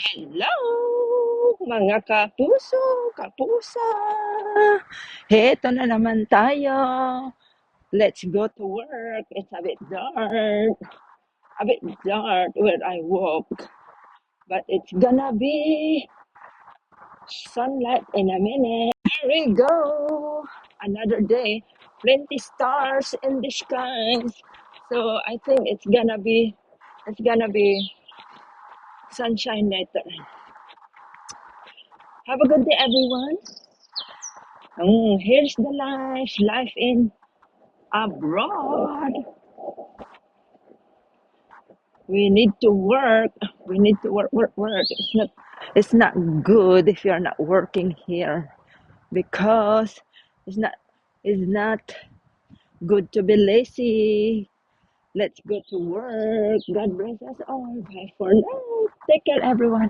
Hello, mga kapuso, kapusa. Heto na naman tayo. Let's go to work. It's a bit dark where I walk. But it's gonna be sunlight in a minute. Here we go. Another day. Plenty stars in the skies. So I think it's gonna be sunshine later. Have a good day, everyone. Here's the life in abroad. We need to work. We need to work. It's not good if you're not working here because it's not it's not good to be lazy. Let's go to work. God bless us all. Bye for now. Take care, everyone.